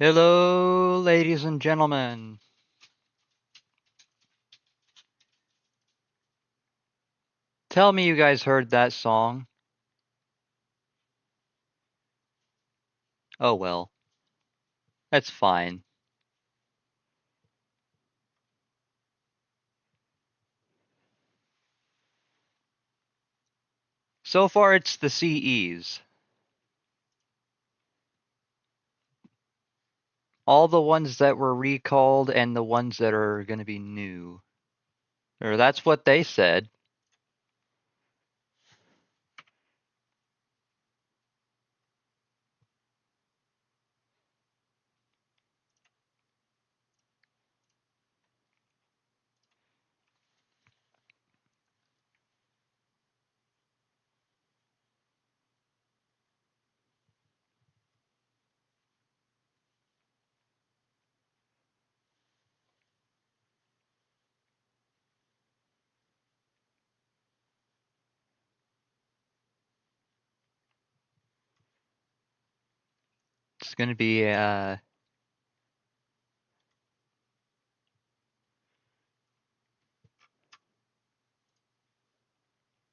Hello, ladies and gentlemen. Tell me you guys heard that song. Oh well, that's fine. So far, it's the CEs. All the ones that were recalled and the ones that are going to be new. Or that's what they said.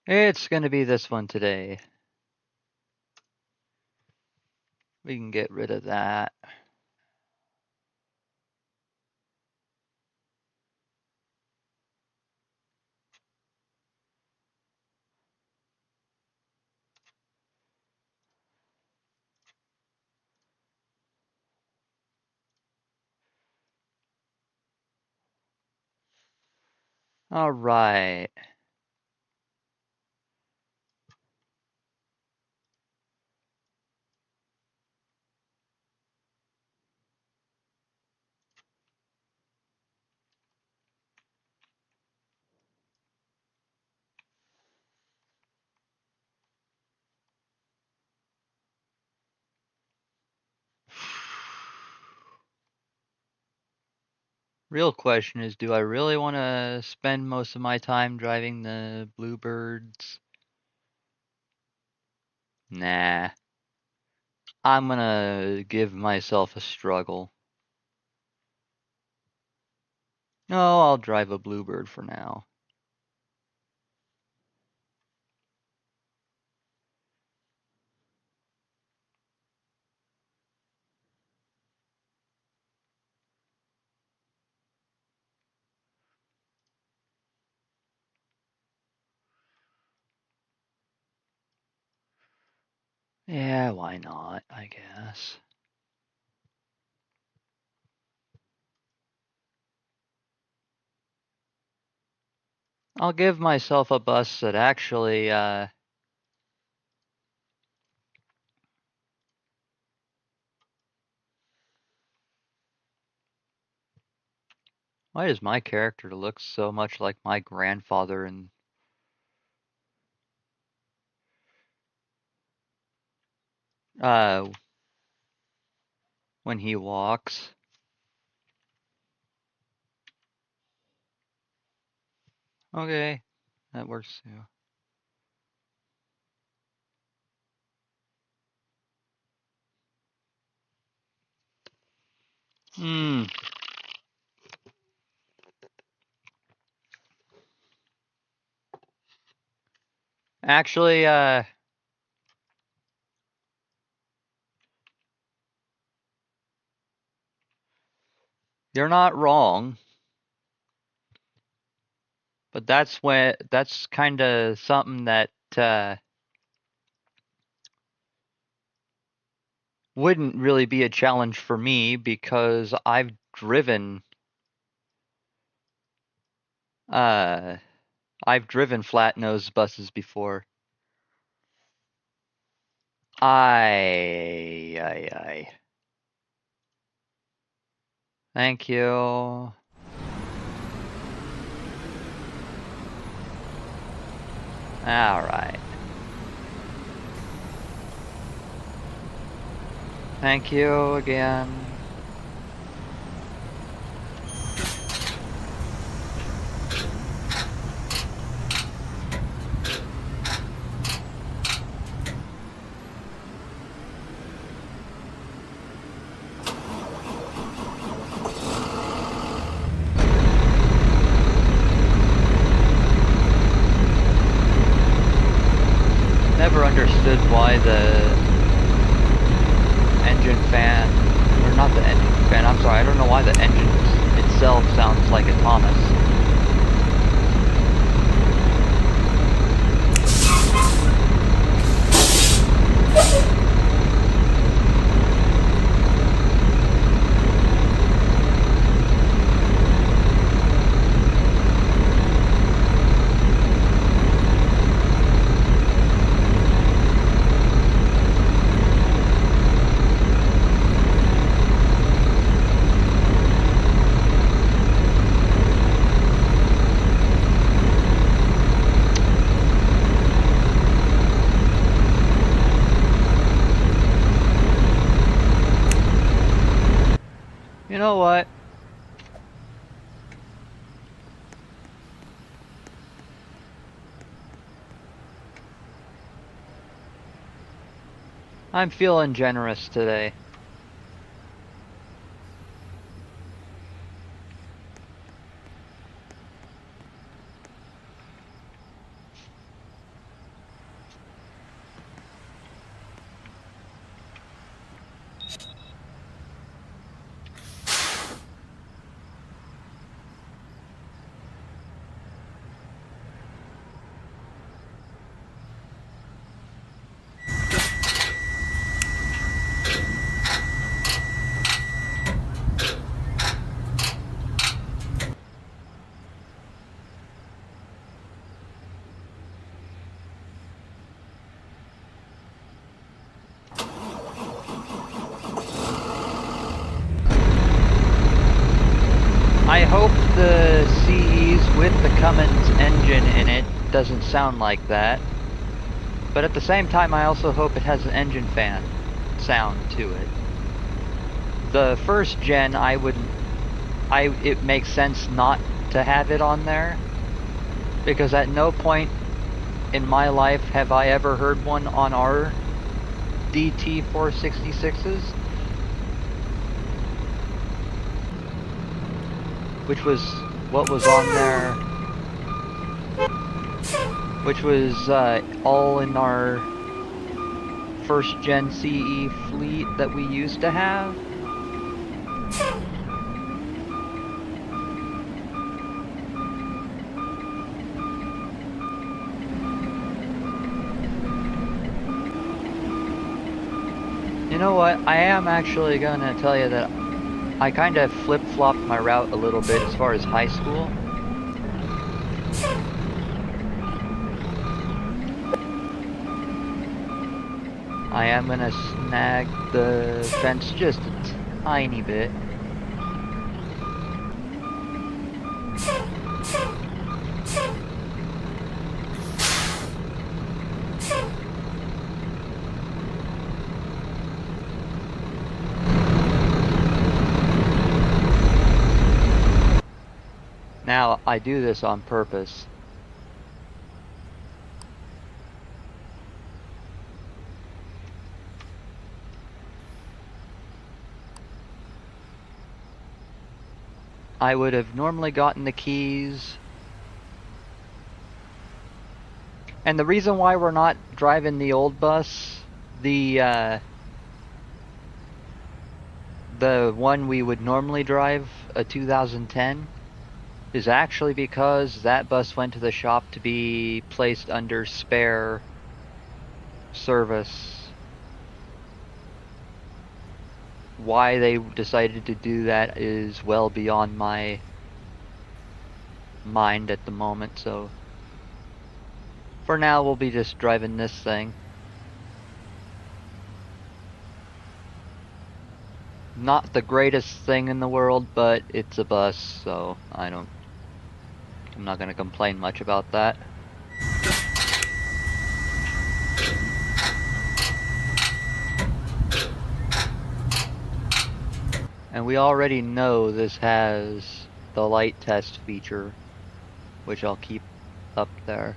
It's going to be this one today. We can get rid of that. All right. Real question is, do I really want to spend most of my time driving the Bluebirds? Nah. I'm gonna give myself a struggle. No, I'll drive a Bluebird for now. Yeah, why not, I guess. I'll give myself a bus that actually, why does my character look so much like my grandfather and when he walks? Okay, that works too. Hmm. Actually, you're not wrong. But that's kind of something that wouldn't really be a challenge for me because uh I've driven flat nose buses before. Aye. Thank you. All right. Thank you again. understood why the engine fan, or not the engine fan, I'm sorry, I don't know why the engine itself sounds like a Thomas. You know what? I'm feeling generous today. I hope the CEs with the Cummins engine in it doesn't sound like that. But at the same time, I also hope it has an engine fan sound to it. The first gen, it makes sense not to have it on there, because at no point in my life have I ever heard one on our DT466s. Which was what was on there, which was all in our first gen CE fleet that we used to have. You know what, I am actually gonna tell you that I kind of flip-flopped my route a little bit as far as high school. I am gonna snag the fence just a tiny bit. Now, I do this on purpose. I would have normally gotten the keys. And the reason why we're not driving the old bus, the one we would normally drive, a 2010, is actually because that bus went to the shop to be placed under spare service. Why they decided to do that is well beyond my mind at the moment, so for now we'll be just driving this thing. Not the greatest thing in the world, but it's a bus, so I'm not gonna complain much about that. And we already know this has the light test feature, which I'll keep up there.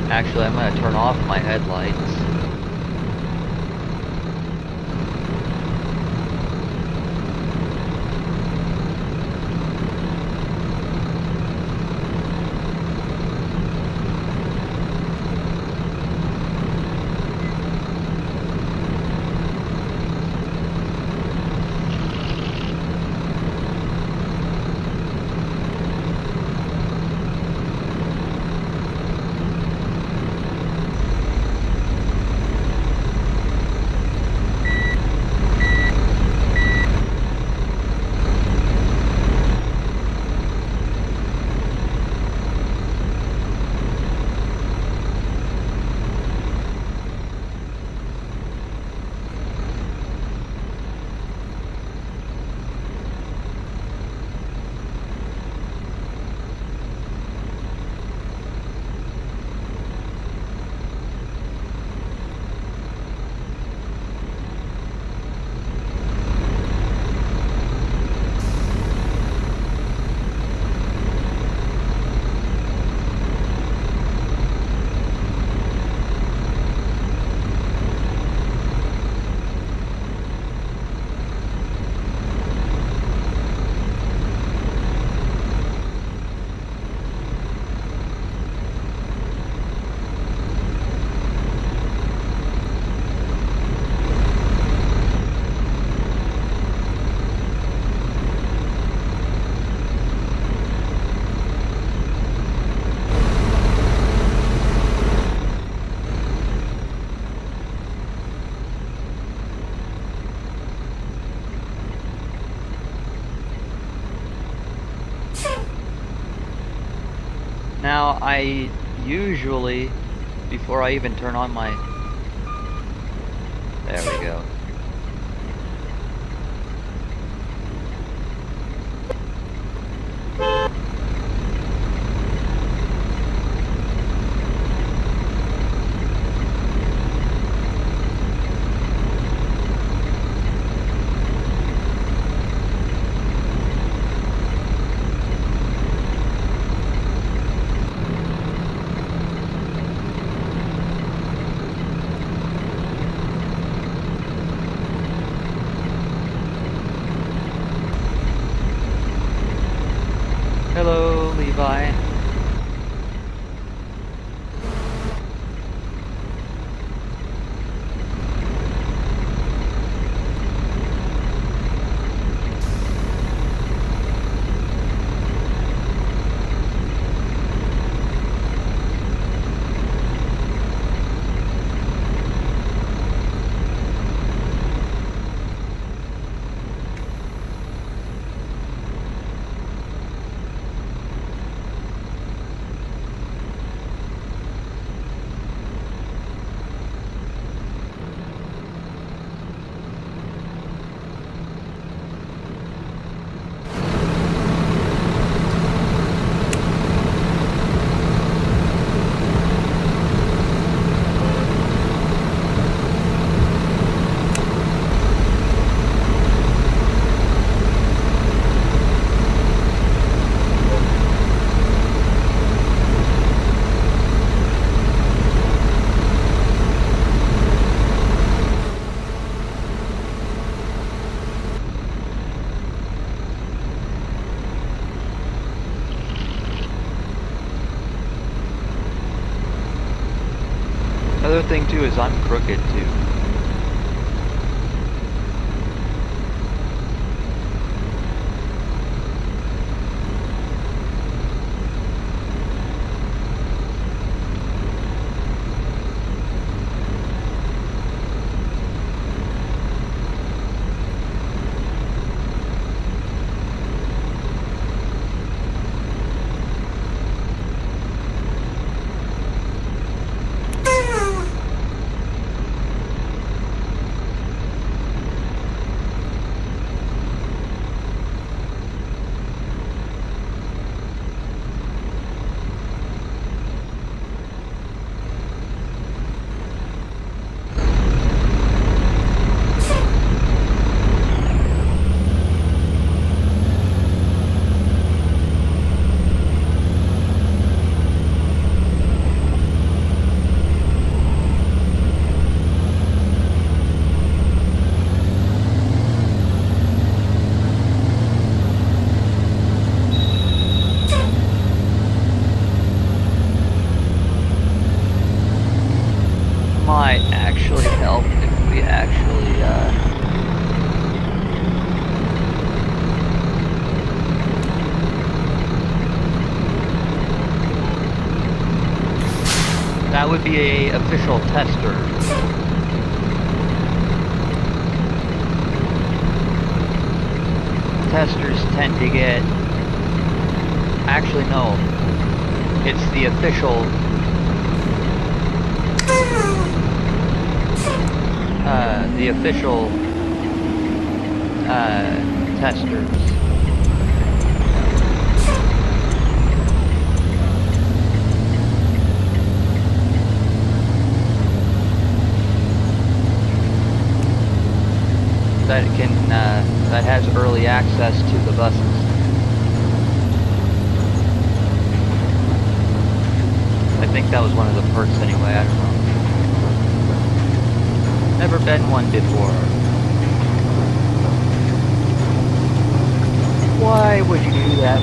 Actually, I'm going to turn off my headlights. Now, I usually, before I even turn on my... There we go. Hello, Levi. Other thing too is I'm crooked too. Might actually help if we actually, that would be a official tester. Testers tend to get... Actually, no. It's the official... testers. That can, that has early access to the buses. I think that was one of the perks anyway, I don't know. Never been one before. Why would you do that?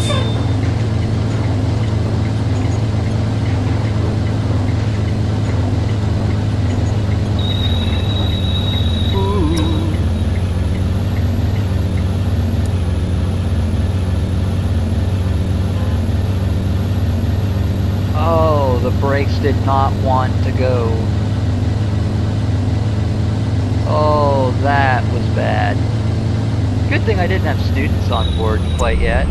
Oh, the brakes did not want to go. Oh, that was bad. Good thing I didn't have students on board quite yet.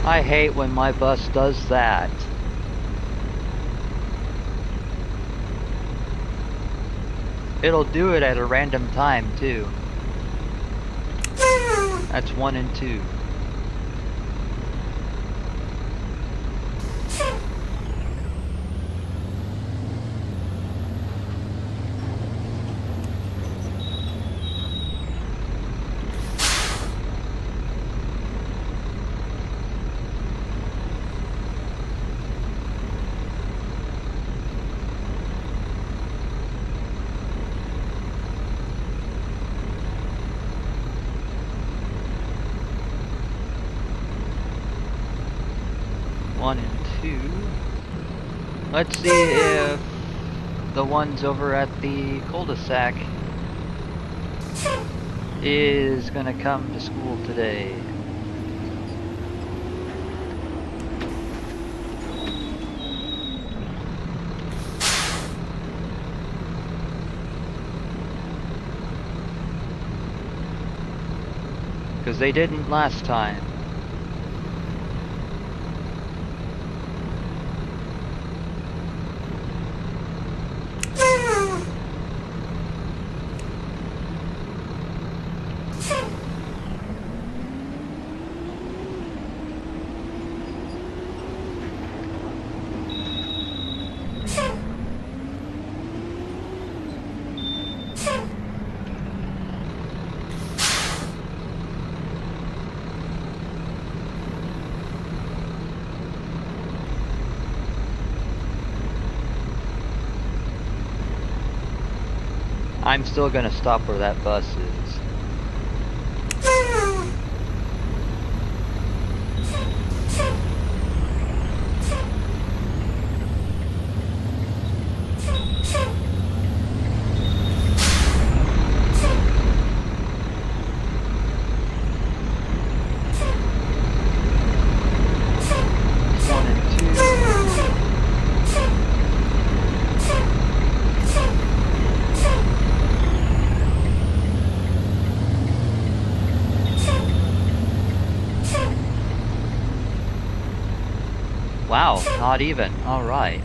I hate when my bus does that. It'll do it at a random time, too. That's 1 and 2. One and 2. Let's see if the ones over at the cul-de-sac is gonna come to school today. Because they didn't last time. I'm still gonna stop where that bus is. Wow, not even. Alright.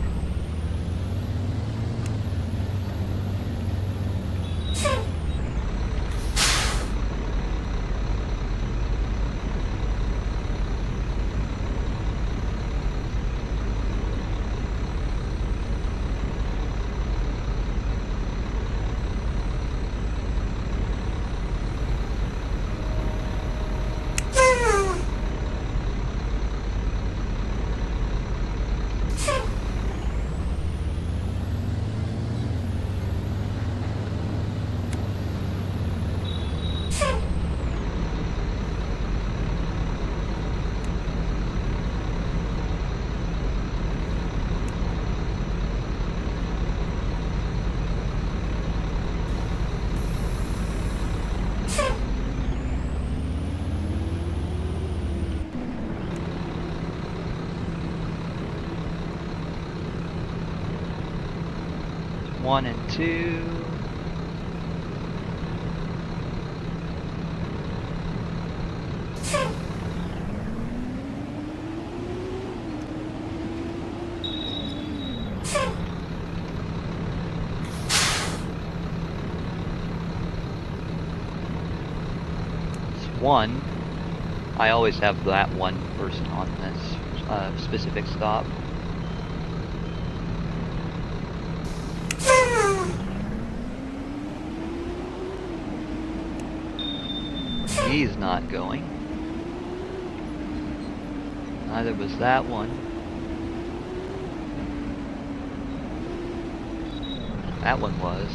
One and 2. It's 1. I always have that one person on this specific stop. He's not going. Neither was that one. That one was.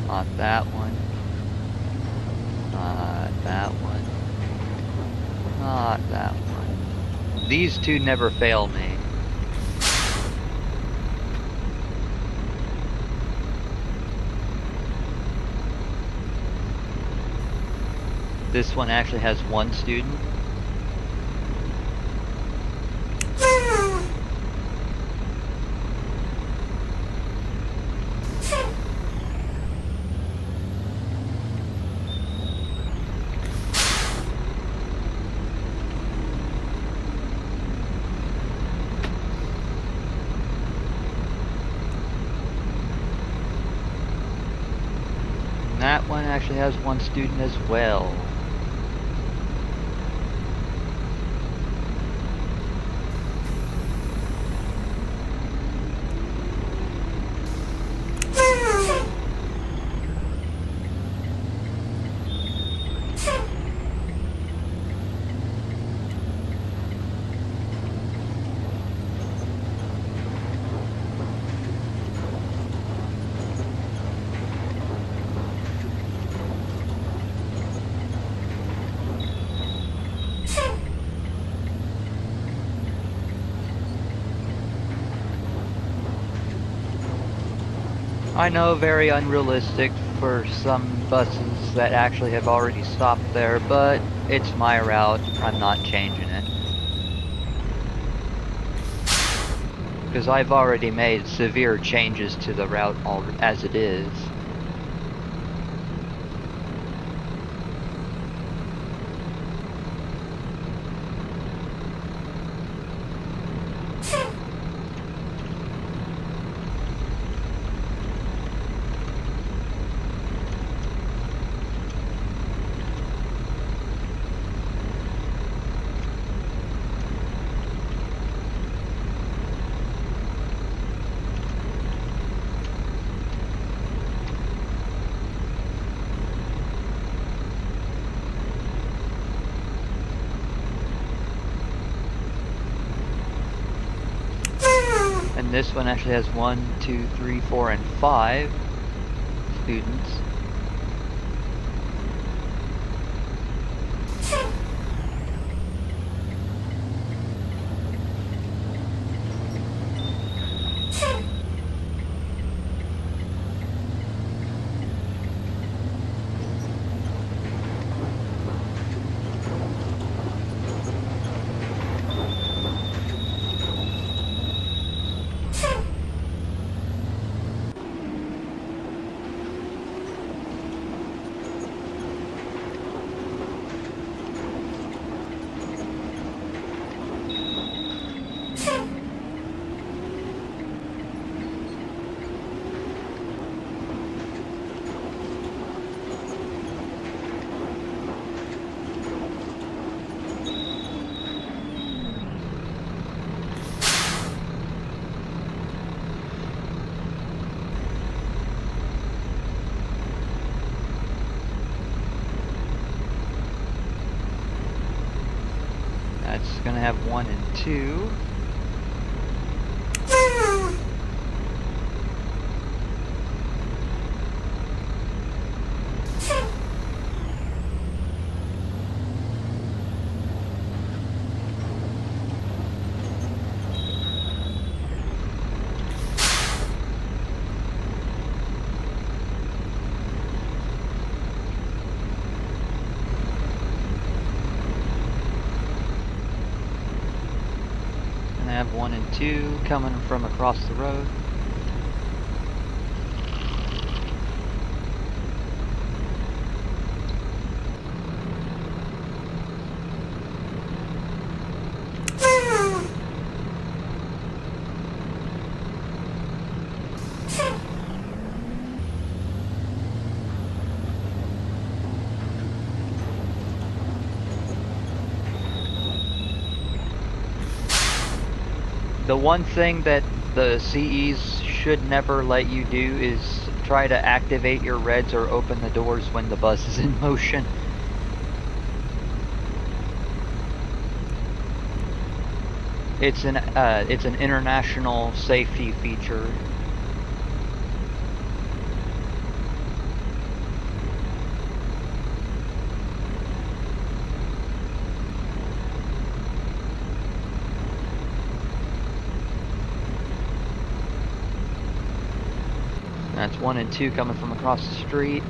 Not that one. Not that one. Not that one. These two never fail me. This one actually has one student. That one actually has one student as well. I know, very unrealistic for some buses that actually have already stopped there, but it's my route. I'm not changing it. Because I've already made severe changes to the route as it is. And this one actually has 1, 2, 3, 4, and 5 students. That's gonna have 1 and 2. I have 1 and 2 coming from across the road. The one thing that the CEs should never let you do is try to activate your reds or open the doors when the bus is in motion. It's an international safety feature. That's 1 and 2 coming from across the street.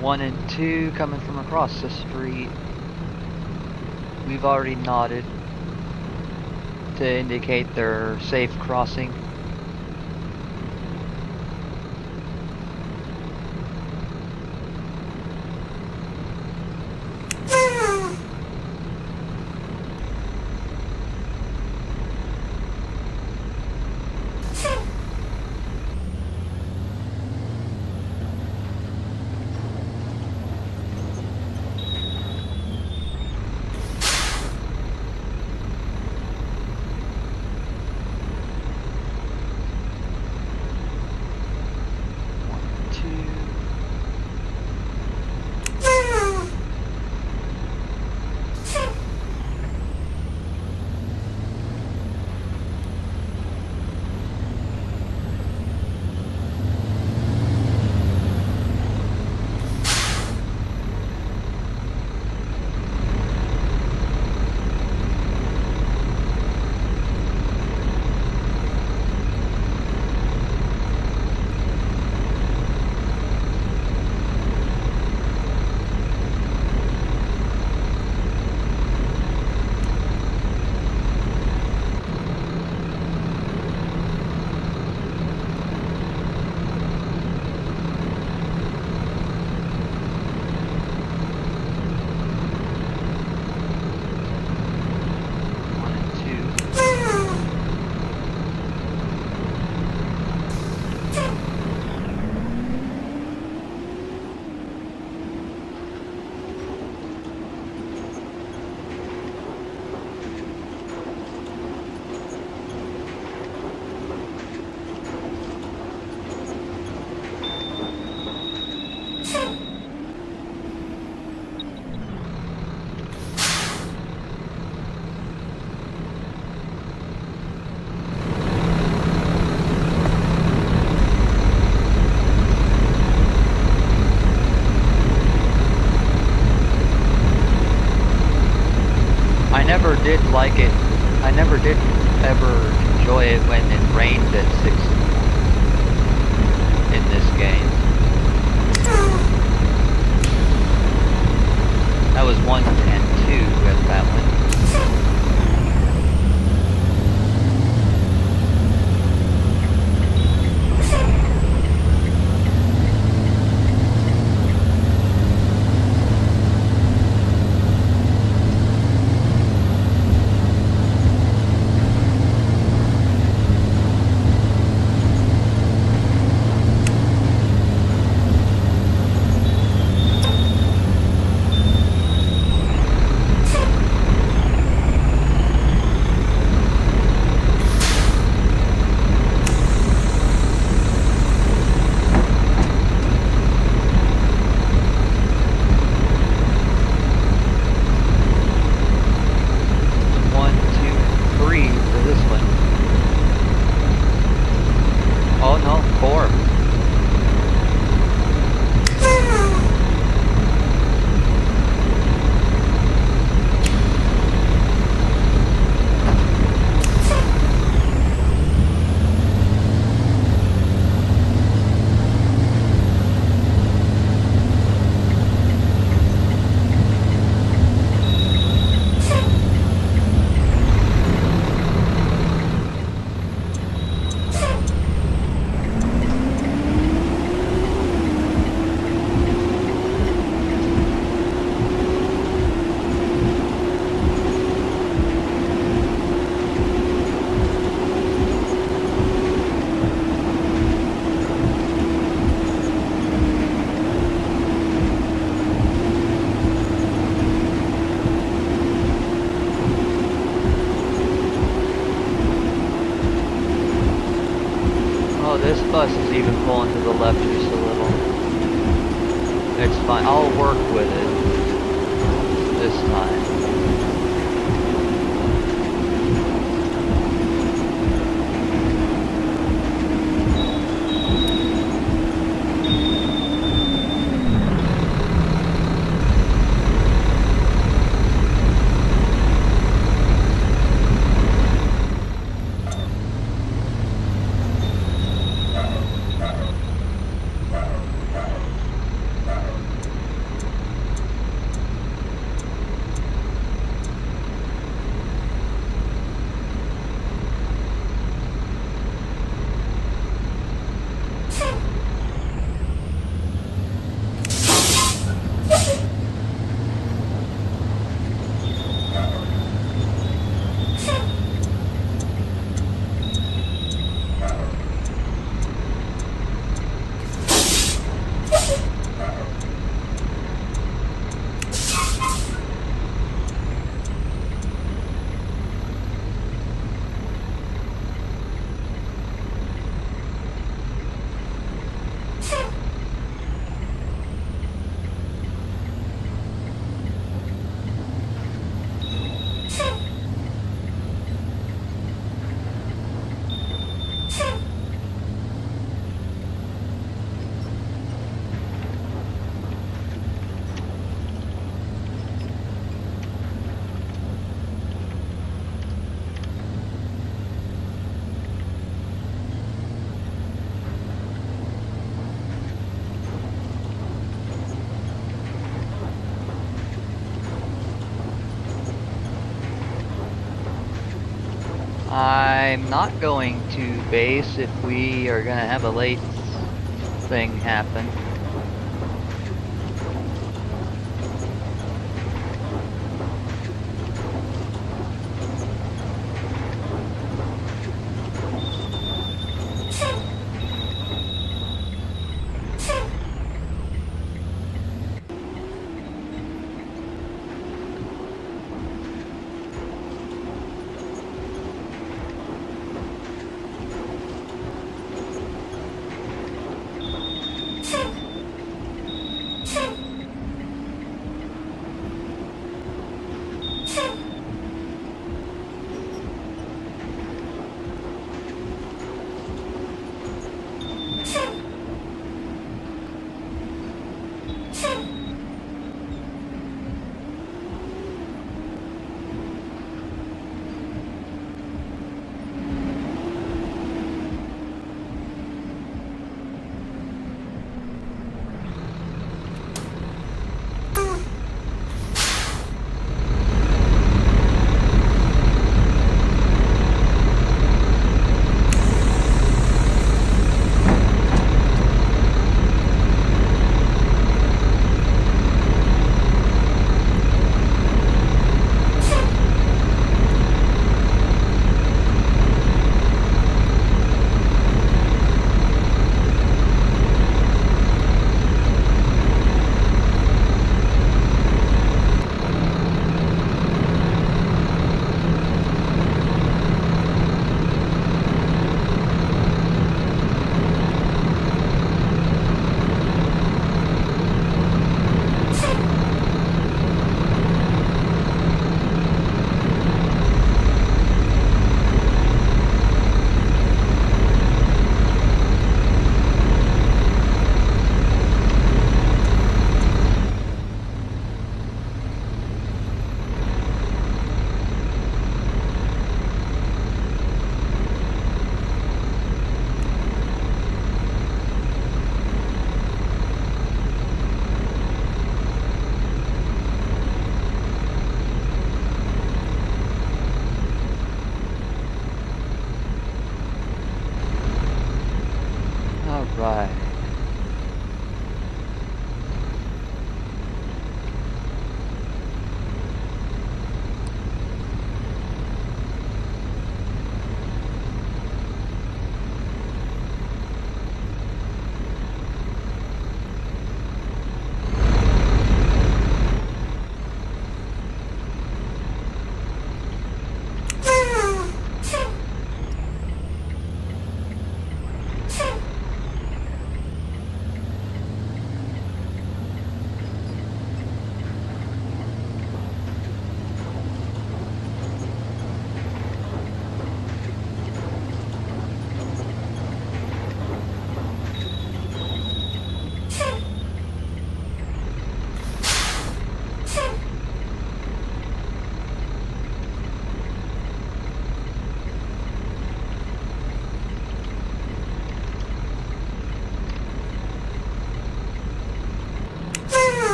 1 and 2 coming from across the street. We've already nodded to indicate their safe crossing. never did like it. I never did ever enjoy it when it rained at 6 in this game. That was 1 and 2 at that one. This bus is even pulling to the left just a little. It's fine. I'll work with it this time. I'm not going to base if we are gonna have a late thing happen.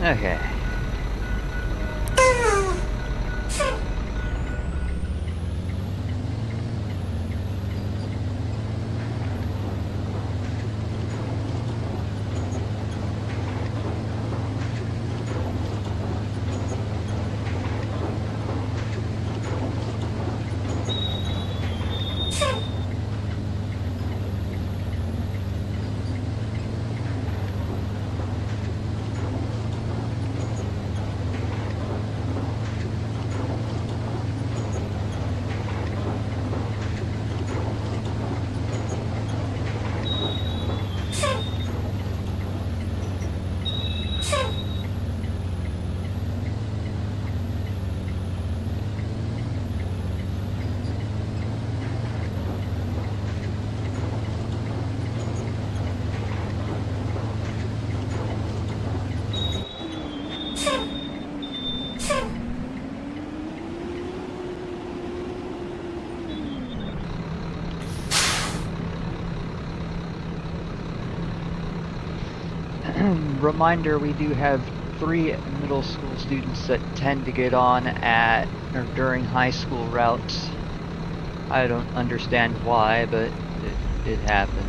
Okay. Reminder, we do have 3 middle school students that tend to get on at or during high school routes. I don't understand why, but it happens.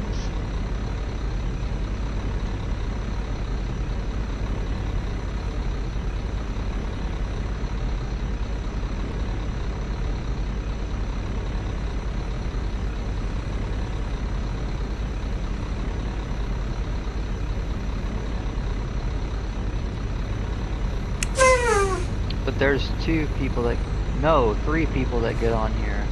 But there's 2 people that, no, 3 people that get on here.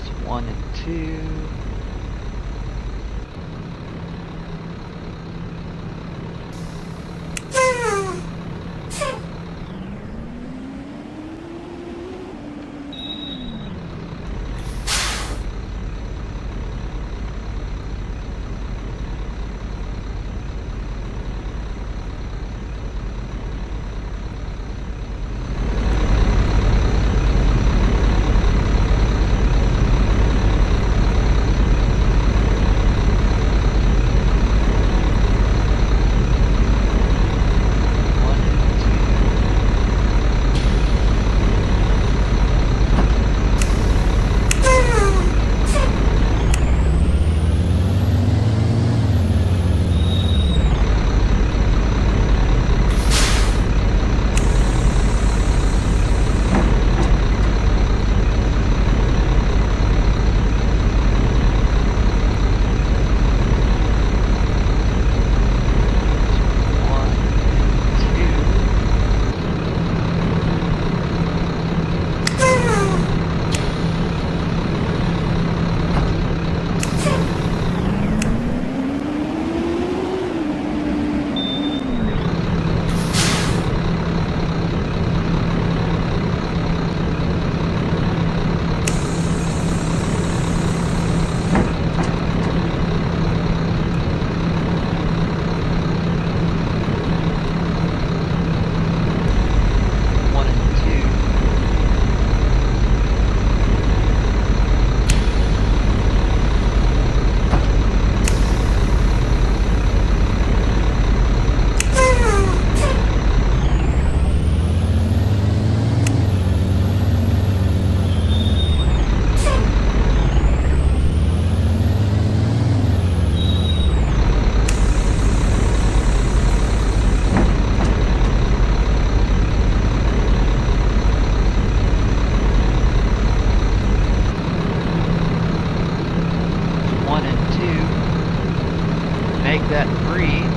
It's 1 and 2. that 3.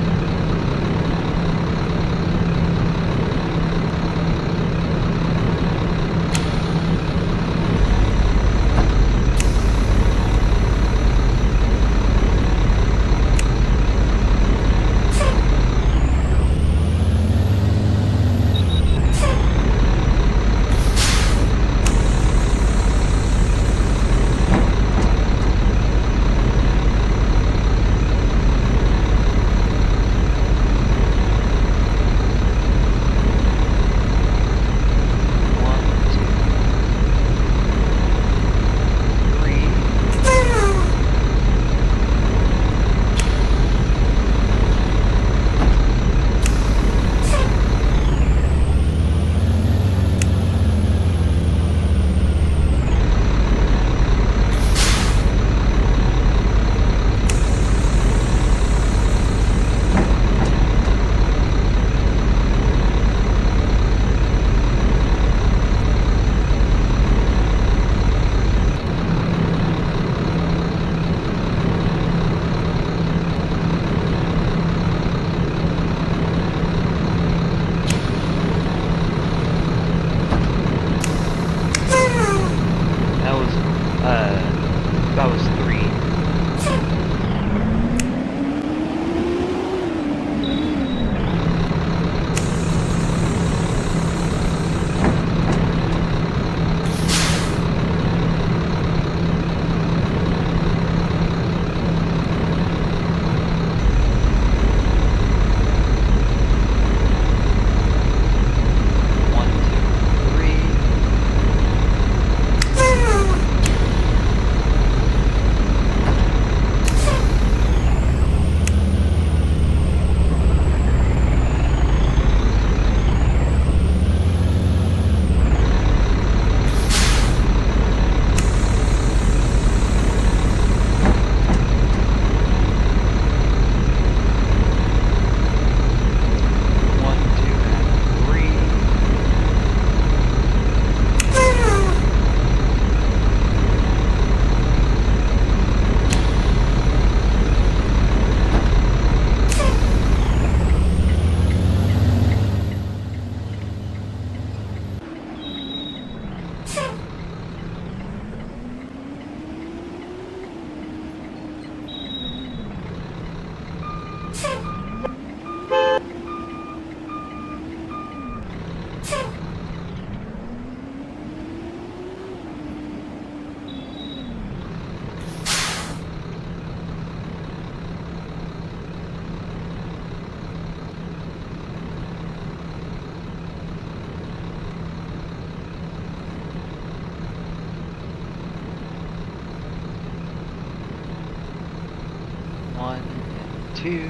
That was 3. One and 2.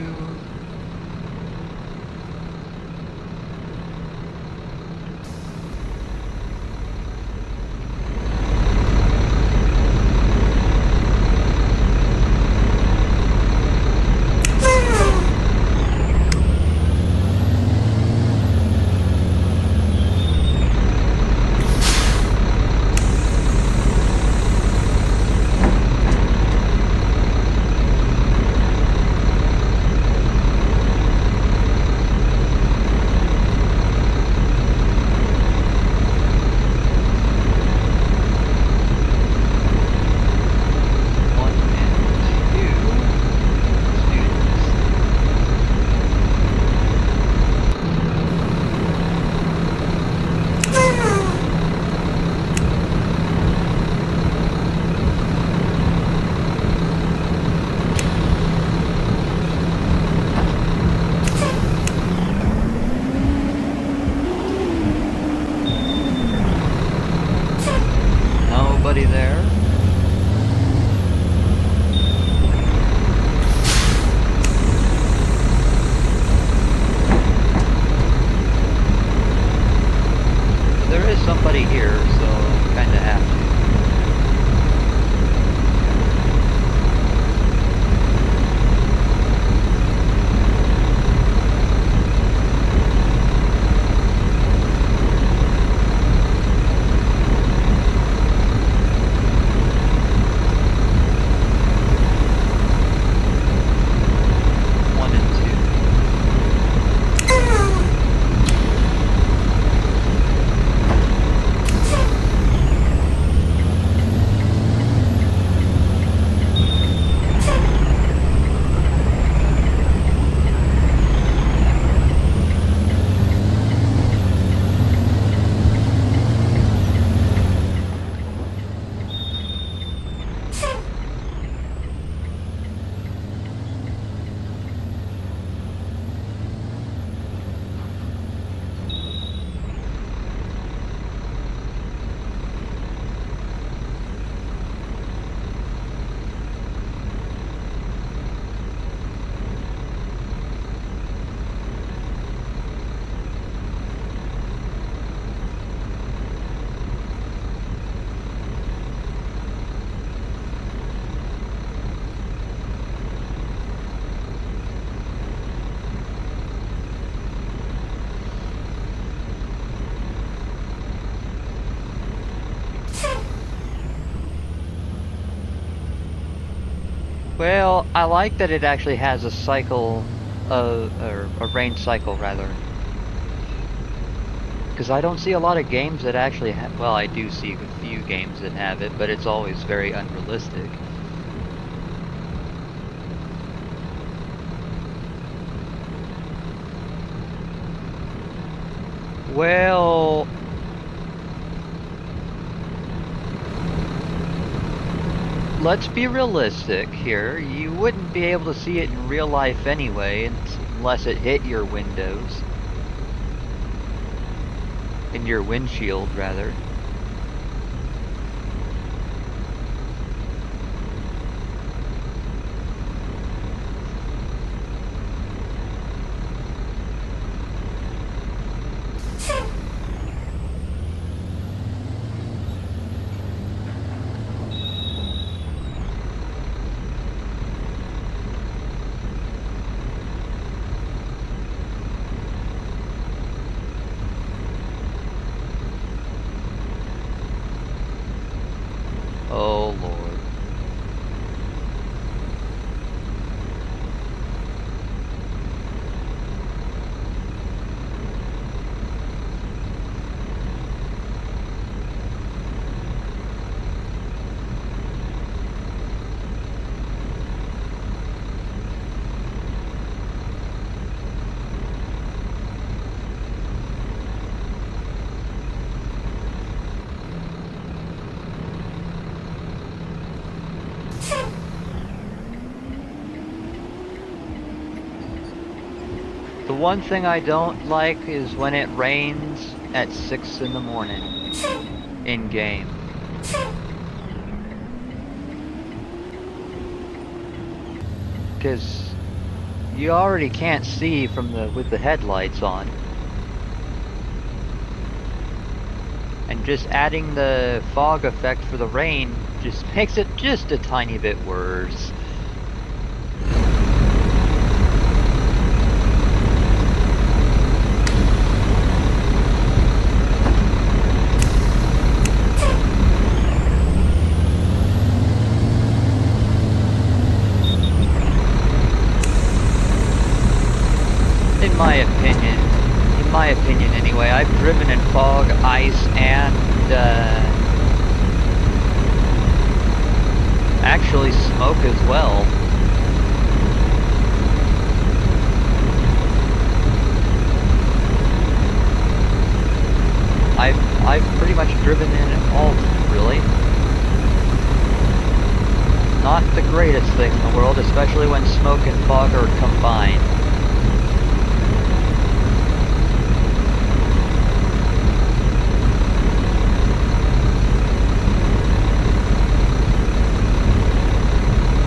Well, I like that it actually has a cycle, or a range cycle rather. Because I don't see a lot of games that actually have, well, I do see a few games that have it, but it's always very unrealistic. Well, let's be realistic here. You wouldn't be able to see it in real life anyway, unless it hit your windows. In your windshield, rather. Oh, Lord. The one thing I don't like is when it rains at 6 in the morning in-game. Because you already can't see with the headlights on. And just adding the fog effect for the rain just makes it just a tiny bit worse. In my opinion anyway, I've driven in fog, ice, and actually smoke as well. I've pretty much driven in it all, really. Not the greatest thing in the world, especially when smoke and fog are combined.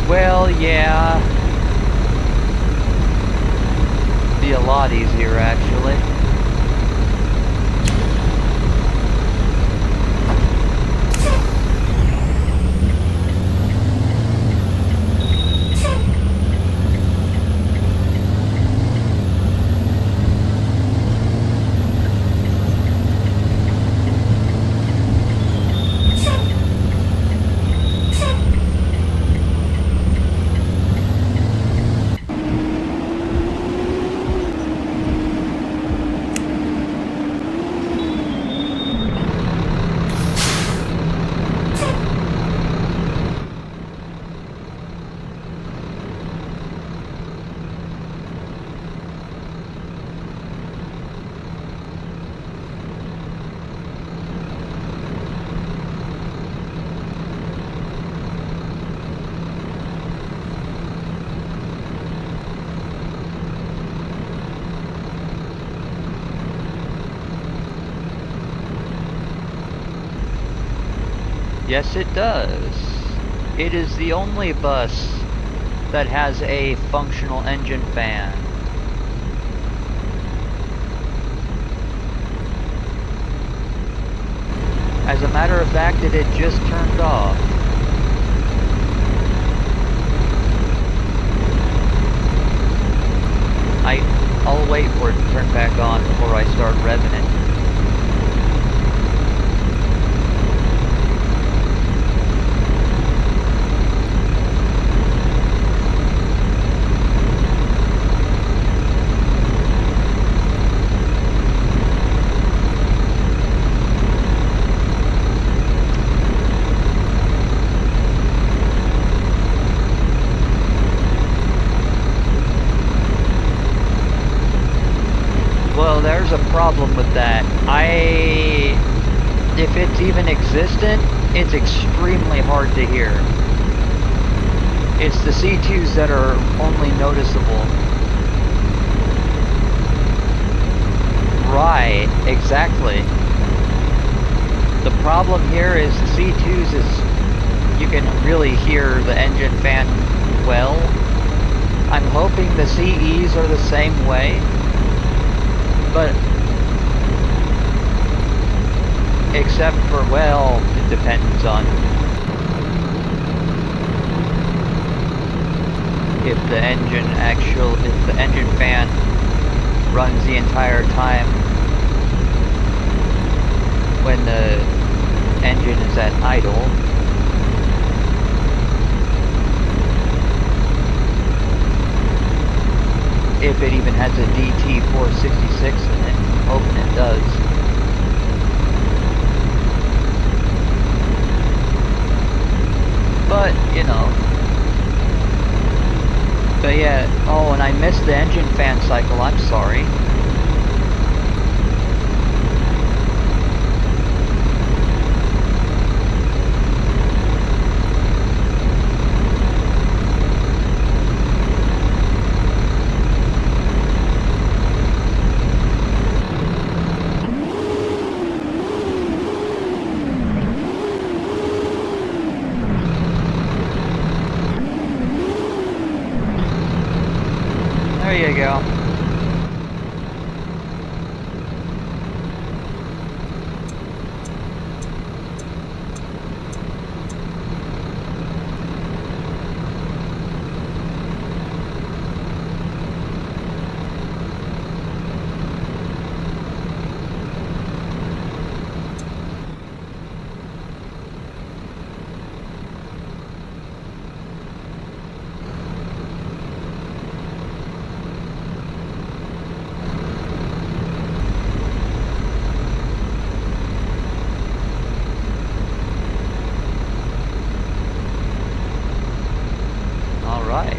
Well, yeah. Be a lot easier, actually. Yes, it does. It is the only bus that has a functional engine fan. As a matter of fact, it had just turned off. I'll wait for it to turn back on before I start revving it. problem with that. If it's even existent, it's extremely hard to hear. It's the C2s that are only noticeable. Right, exactly. The problem here is the C2s is you can really hear the engine fan well. I'm hoping the CEs are the same way, but except for, well, it depends on if the engine fan runs the entire time when the engine is at idle. If it even has a DT466 in it, I'm hoping it does. But, you know. But yeah, oh, and I missed the engine fan cycle, I'm sorry. There you go. Alright.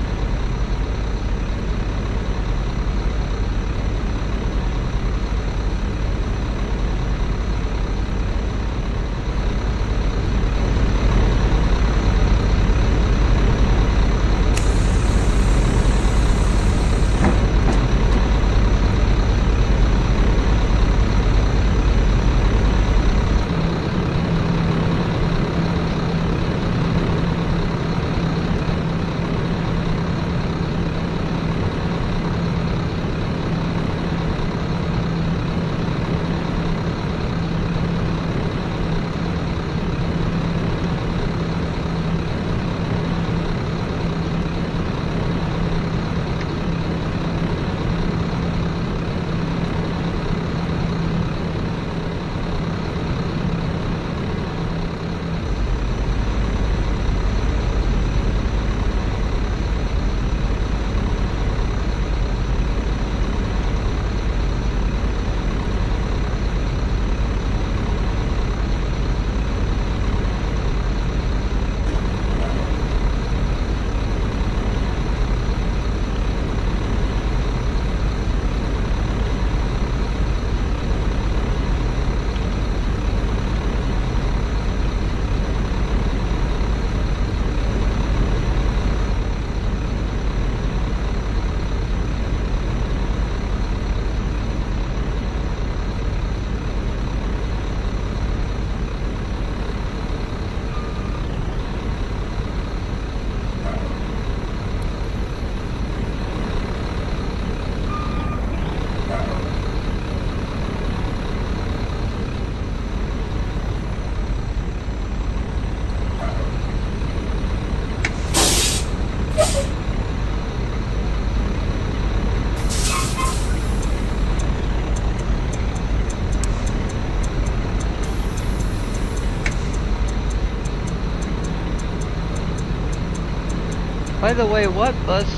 By the way, what bus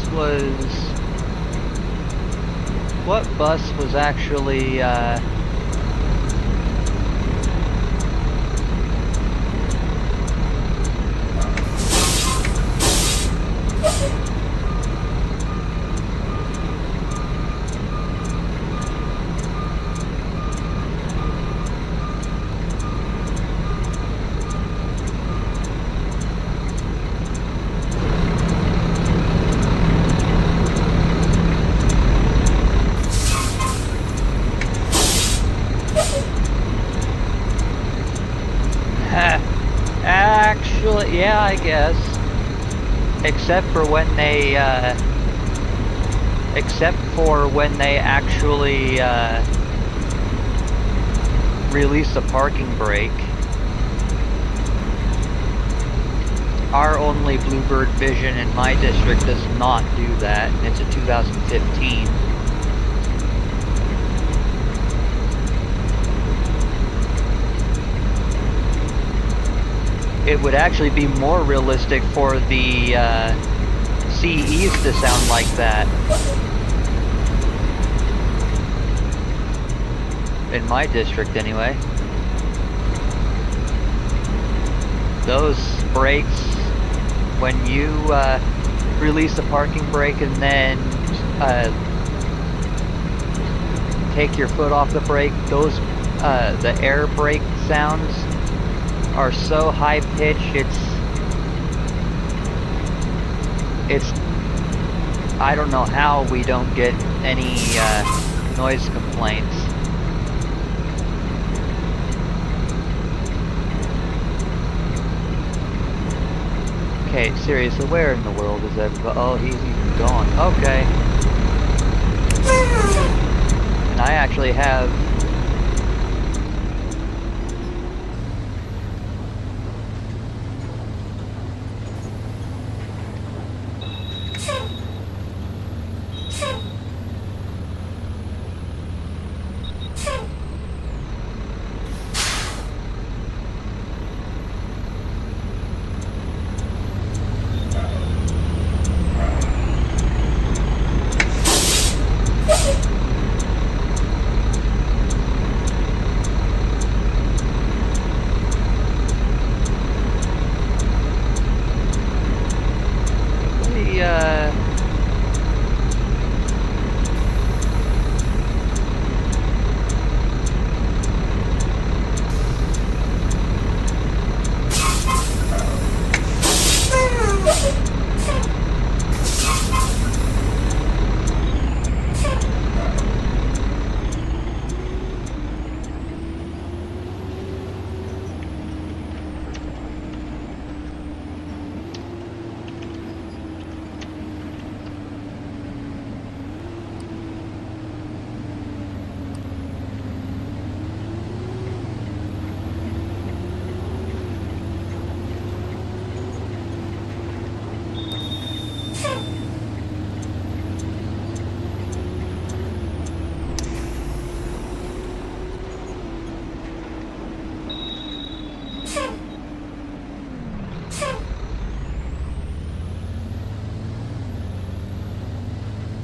was actually, Yeah, I guess. Except for when they actually release a parking brake. Our only Bluebird Vision in my district does not do that, and it's a 2015. It would actually be more realistic for the CEs to sound like that. In my district, anyway. Those brakes, when you release the parking brake and then take your foot off the brake, those the air brake sounds are so high pitched, it's I don't know how we don't get any noise complaints. Okay, seriously, where in the world is everybody? Oh, he's even gone. Okay. And I actually have...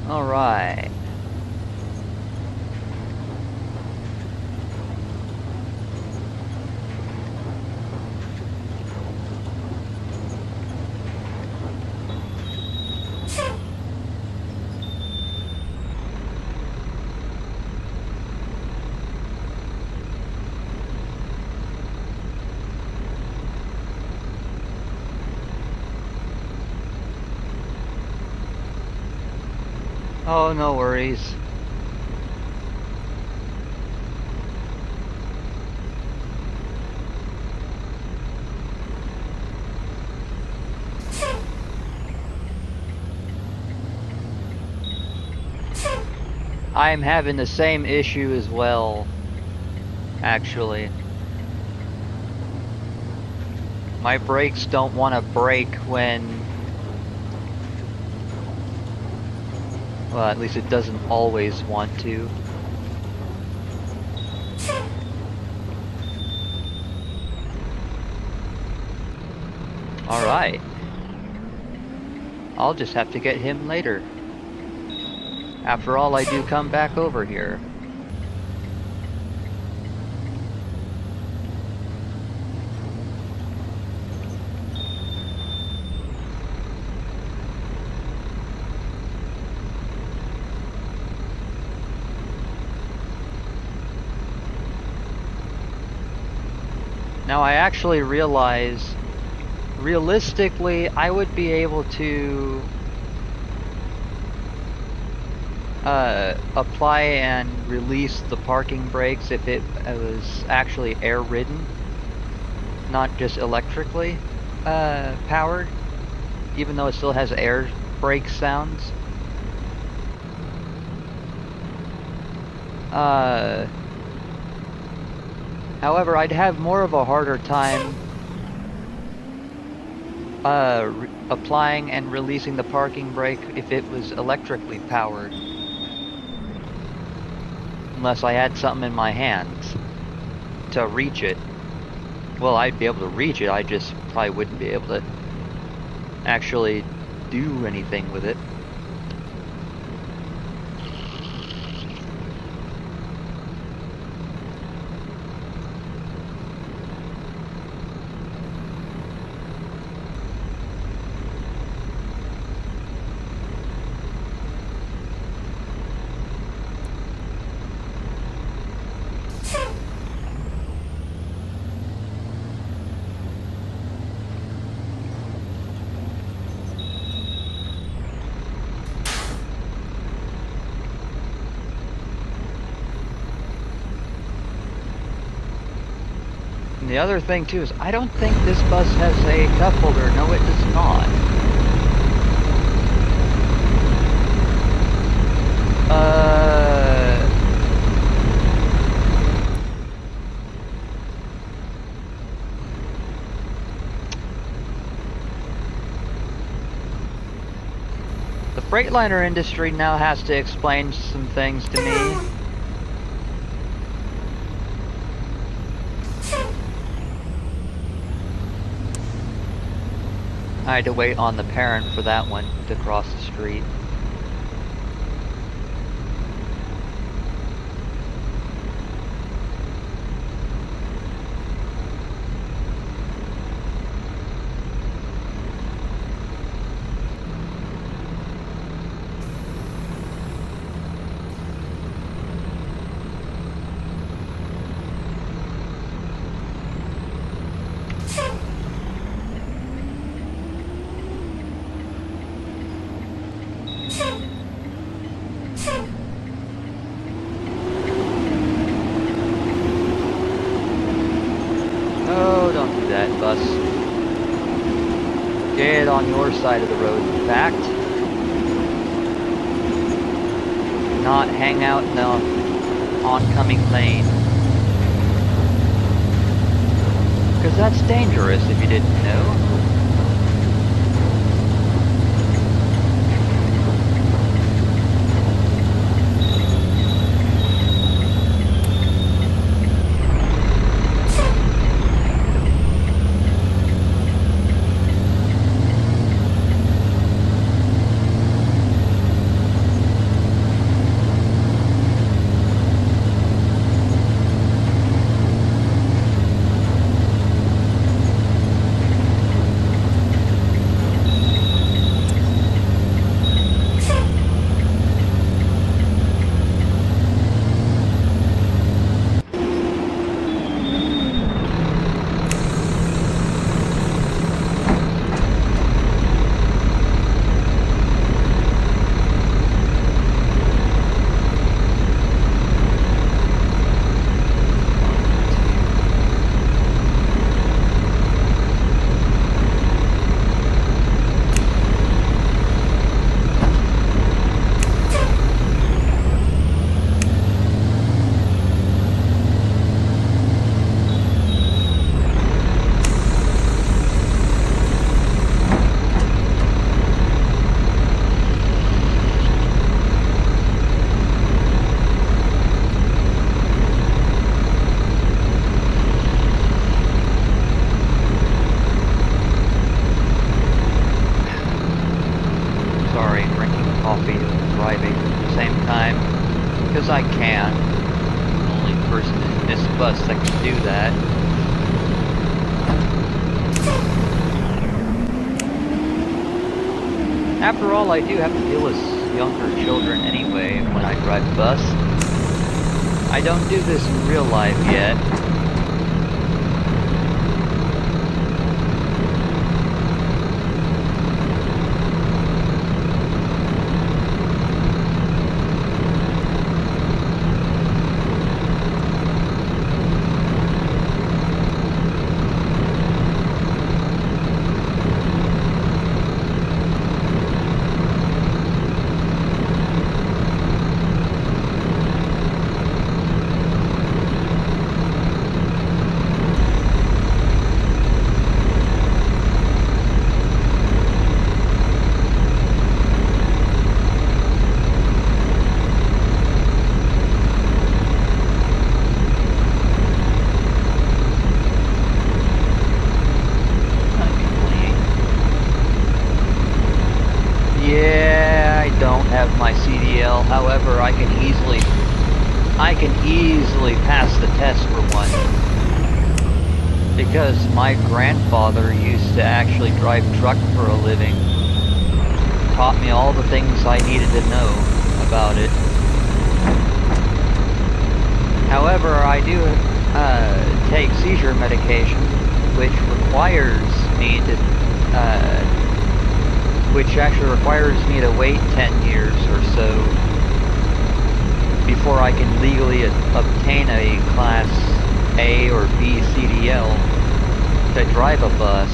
Alright. Oh, no worries. I'm having the same issue as well, actually. My brakes don't want to brake when... Well, at least it doesn't always want to. Alright. I'll just have to get him later. After all, I do come back over here. Now I actually realize, realistically, I would be able to apply and release the parking brakes if it was actually air-ridden, not just electrically. powered, even though it still has air brake sounds. However, I'd have more of a harder time applying and releasing the parking brake if it was electrically powered. Unless I had something in my hands to reach it. Well, I'd be able to reach it, I just probably wouldn't be able to actually do anything with it. And the other thing too is I don't think this bus has a cup holder. No, it does not. The Freightliner industry now has to explain some things to me. I had to wait on the parent for that one to cross the street. Oh, don't do that, bus. Get on your side of the road, in fact. Not hang out in the oncoming lane. Because that's dangerous if you didn't know. Because I can. I'm the only person in this bus that can do that. After all, I do have to deal with younger children anyway when I drive bus. I don't do this in real life yet. have my CDL. However, I can easily pass the test for one. Because my grandfather used to actually drive truck for a living. Taught me all the things I needed to know about it. However, I do take seizure medication, which actually requires me to wait 10 years or so before I can legally obtain a Class A or B CDL to drive a bus.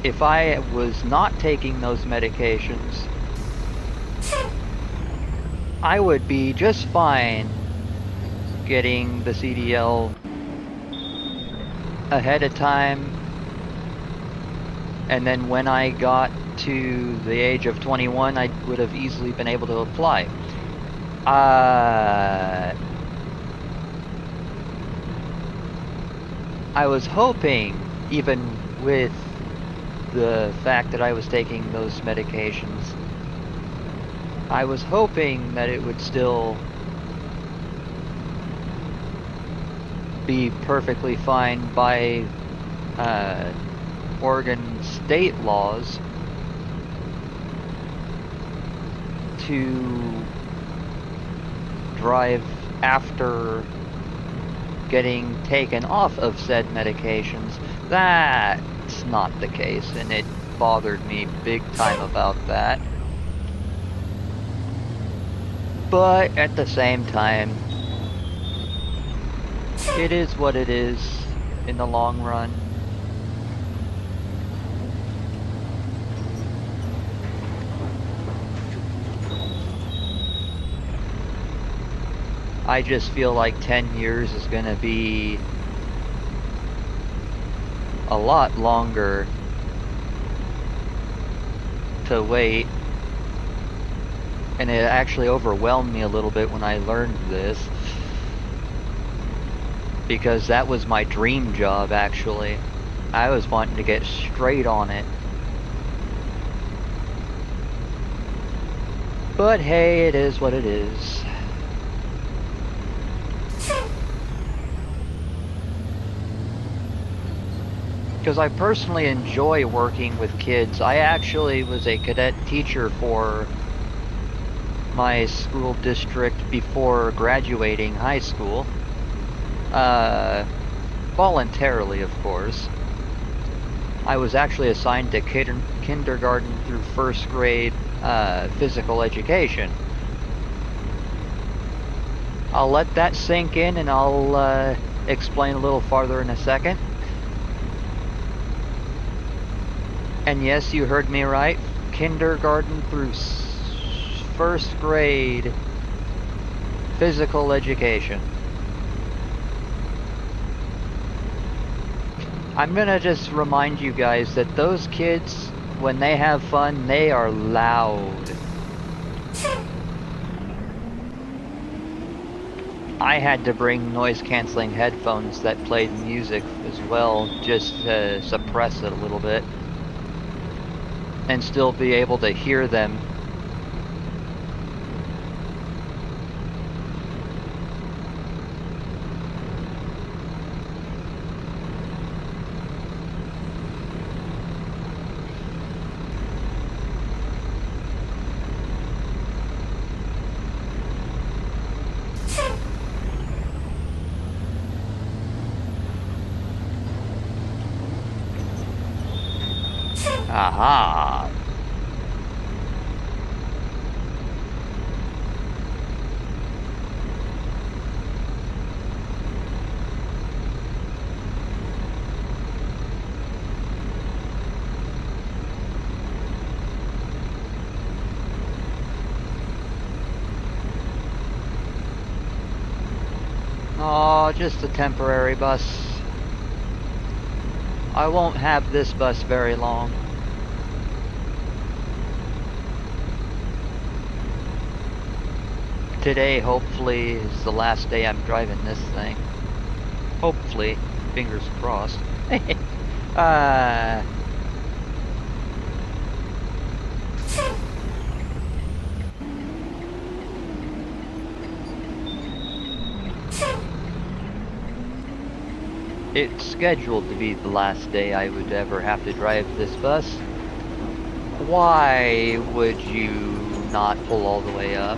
If I was not taking those medications, I would be just fine getting the CDL ahead of time, and then when I got to the age of 21, I would have easily been able to apply. I was hoping, even with the fact that I was taking those medications, I was hoping that it would still be perfectly fine by Oregon state laws to drive after getting taken off of said medications. That's not the case, and it bothered me big time about that. But at the same time, it is what it is in the long run. I just feel like 10 years is gonna be a lot longer to wait. And it actually overwhelmed me a little bit when I learned this, because that was my dream job, actually. I was wanting to get straight on it. But hey, it is what it is. Because I personally enjoy working with kids. I actually was a cadet teacher for my school district before graduating high school. Voluntarily, of course. I was actually assigned to kindergarten through first grade physical education. I'll let that sink in, and I'll explain a little farther in a second. And yes, you heard me right. Kindergarten through first grade physical education. I'm gonna just remind you guys that those kids, when they have fun, they are loud. I had to bring noise-canceling headphones that played music as well, just to suppress it a little bit and still be able to hear them. Aha! Oh, just a temporary bus. I won't have this bus very long. Today, hopefully, is the last day I'm driving this thing. Hopefully. Fingers crossed. Uh, it's scheduled to be the last day I would ever have to drive this bus. Why would you not pull all the way up?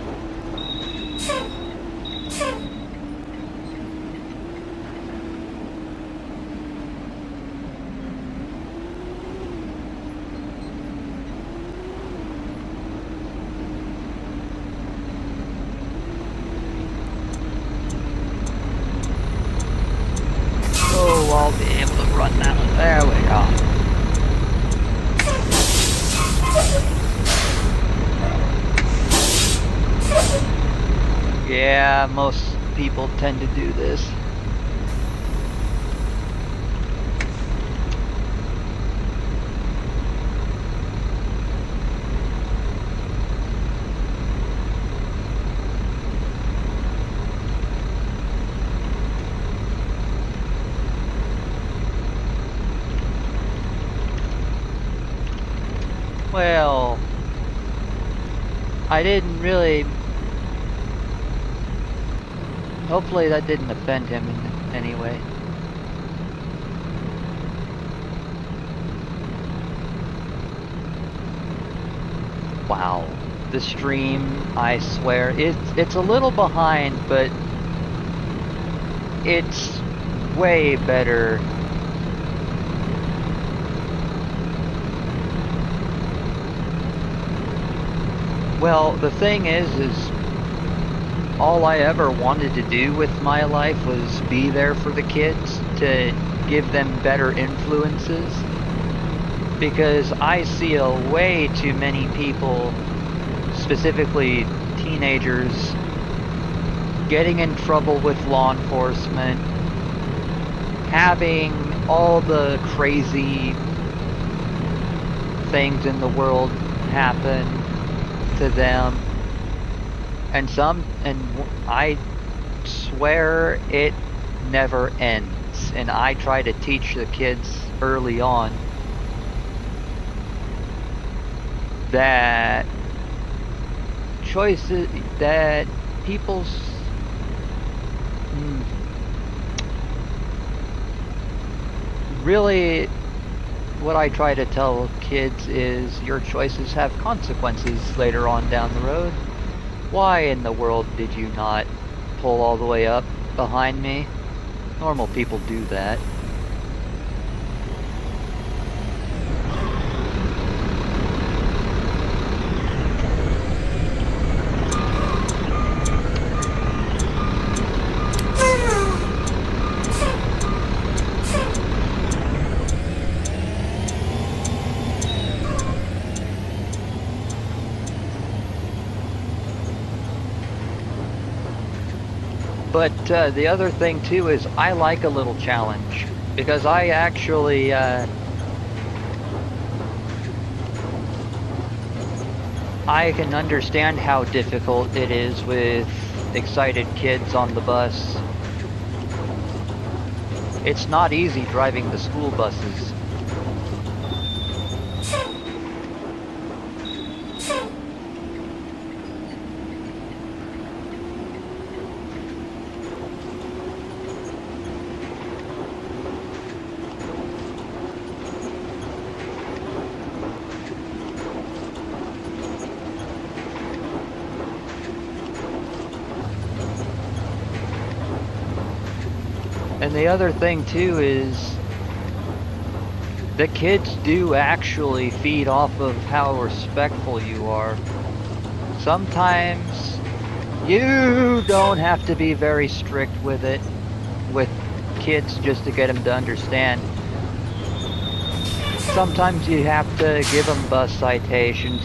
Oh, I'll be able to run that one. There we go. Yeah, most people tend to do this. Well, I didn't really... Hopefully that didn't offend him in any way. Wow. The stream, I swear, it's a little behind, but it's way better. Well, the thing is all I ever wanted to do with my life was be there for the kids, to give them better influences. Because I see way too many people, specifically teenagers, getting in trouble with law enforcement, having all the crazy things in the world happen to them, and I swear it never ends. And I try to teach the kids early on that choices, that people's really, what I try to tell kids is your choices have consequences later on down the road. Why in the world did you not pull all the way up behind me? Normal people do that. But the other thing too is I like a little challenge, because I actually I can understand how difficult it is with excited kids on the bus. It's not easy driving the school buses. And the other thing too is the kids do actually feed off of how respectful you are. Sometimes you don't have to be very strict with it, with kids, just to get them to understand. Sometimes you have to give them bus citations,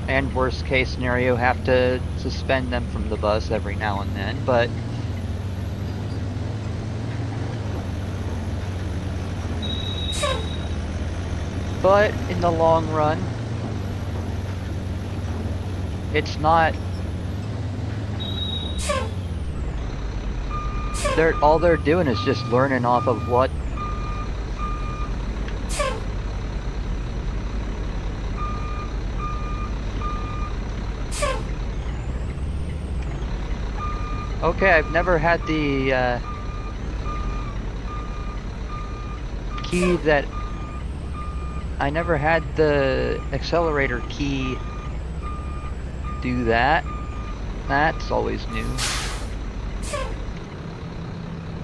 and worst case scenario, have to suspend them from the bus every now and then, but in the long run, it's not... all they're doing is just learning off of what Okay, I've never had the key that... I never had the accelerator key do that. That's always new.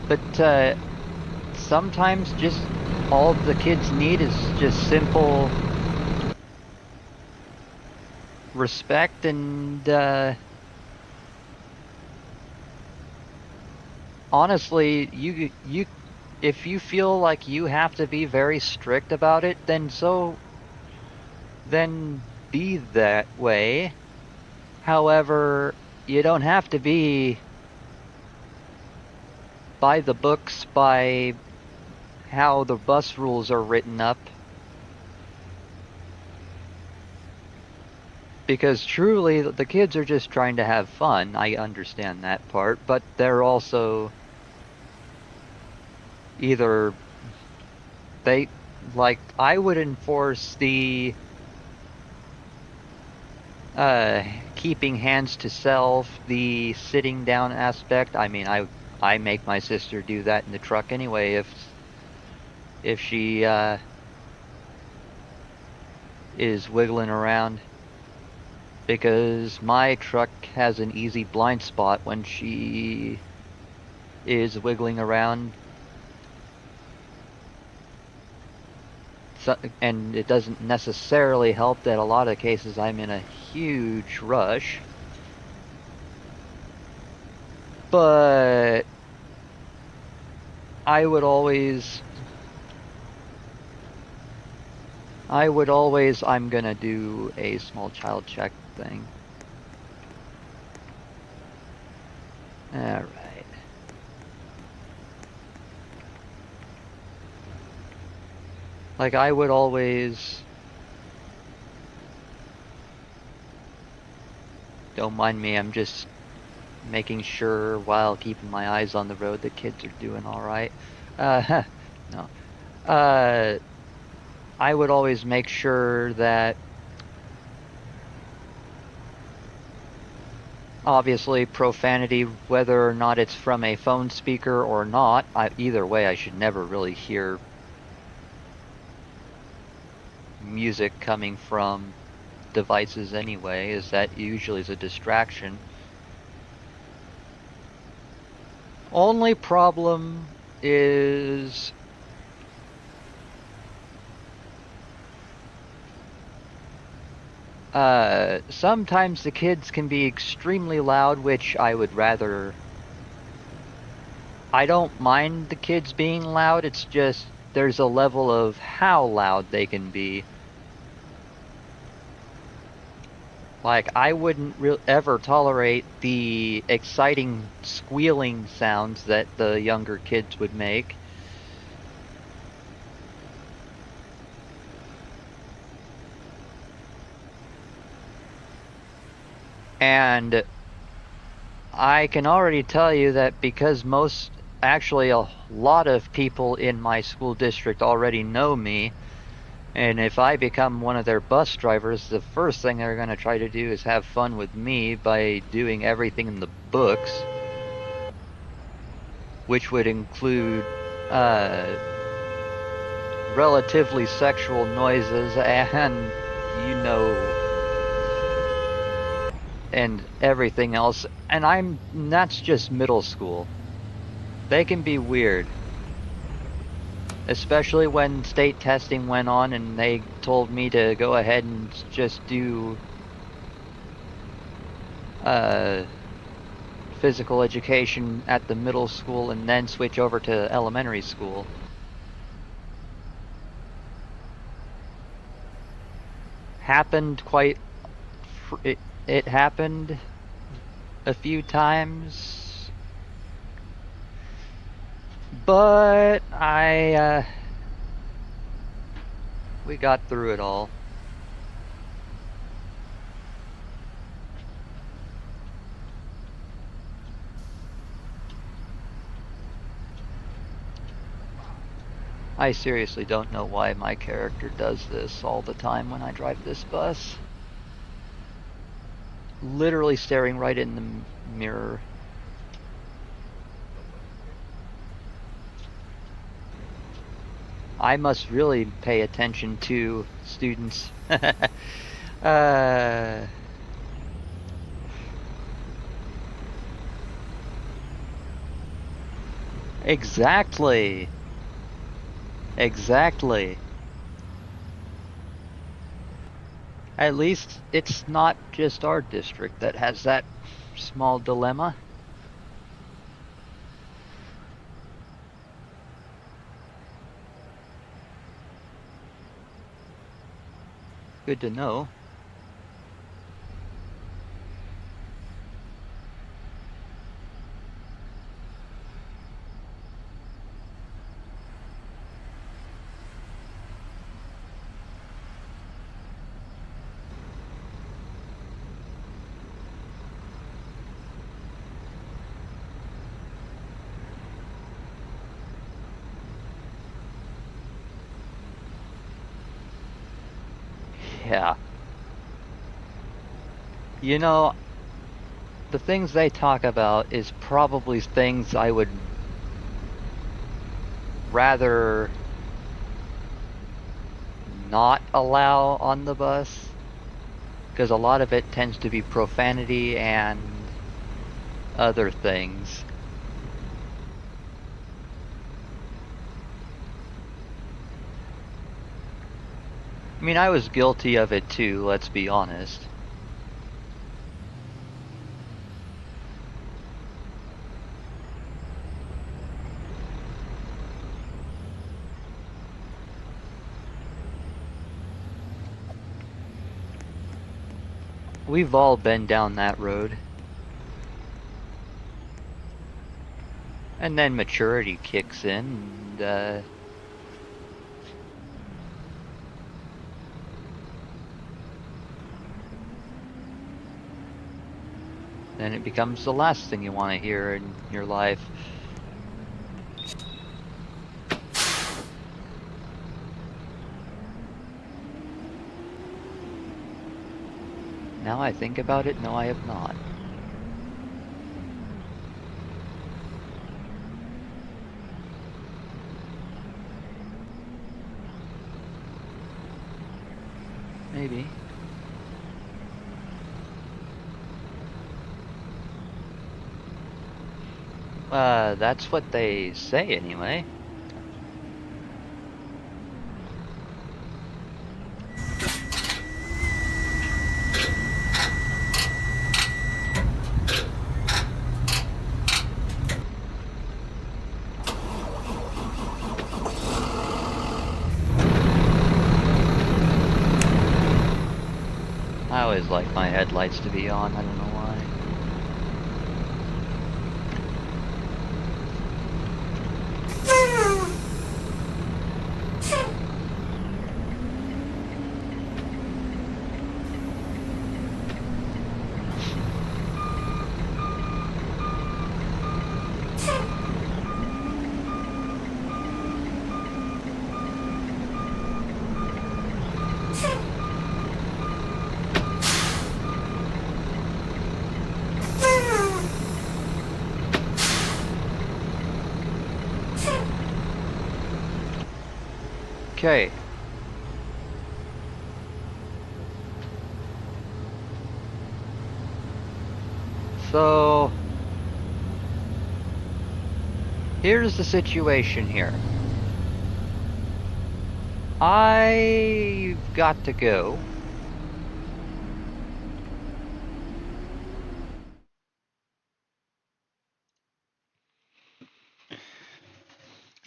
But sometimes just all the kids need is just simple respect and honestly, you if you feel like you have to be very strict about it, then be that way. However, you don't have to be by the books by how the bus rules are written up. Because truly, the kids are just trying to have fun. I understand that part, but they're also either I would enforce the keeping hands to self, the sitting down aspect. I mean, I make my sister do that in the truck anyway if she is wiggling around, because my truck has an easy blind spot when she is wiggling around. So, and it doesn't necessarily help that a lot of cases I'm in a huge rush. But I'm gonna do a small child check thing. Alright. Like, I would always... Don't mind me, I'm just making sure while keeping my eyes on the road that kids are doing alright. No. I would always make sure that... Obviously, profanity, whether or not it's from a phone speaker or not, either way, I should never really hear music coming from devices anyway, as that usually is a distraction. Only problem is sometimes the kids can be extremely loud, which I would rather... I don't mind the kids being loud, it's just there's a level of how loud they can be. Like, I wouldn't ever tolerate the exciting squealing sounds that the younger kids would make. And I can already tell you that because actually a lot of people in my school district already know me, and if I become one of their bus drivers, the first thing they're going to try to do is have fun with me by doing everything in the books, which would include relatively sexual noises and, and everything else. And that's just middle school. They can be weird. Especially when state testing went on and they told me to go ahead and just do physical education at the middle school and then switch over to elementary school. It happened a few times. But we got through it all. I seriously don't know why my character does this all the time when I drive this bus. Literally staring right in the mirror. I must really pay attention to students. Exactly. Exactly. At least it's not just our district that has that small dilemma. Good to know. Yeah. You know, the things they talk about is probably things I would rather not allow on the bus, because a lot of it tends to be profanity and other things. I mean, I was guilty of it too, let's be honest. We've all been down that road. And then maturity kicks in, and then it becomes the last thing you want to hear in your life. Now I think about it, no, I have not. Maybe. That's what they say anyway. I always like my headlights to be on, I don't know why. Okay. So, here's the situation here. I've got to go.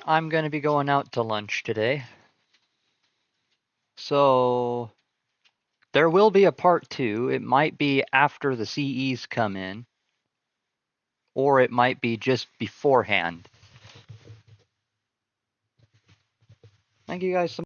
I'm gonna be going out to lunch today. So, there will be a part 2. It might be after the CEs come in, or it might be just beforehand. Thank you guys so much.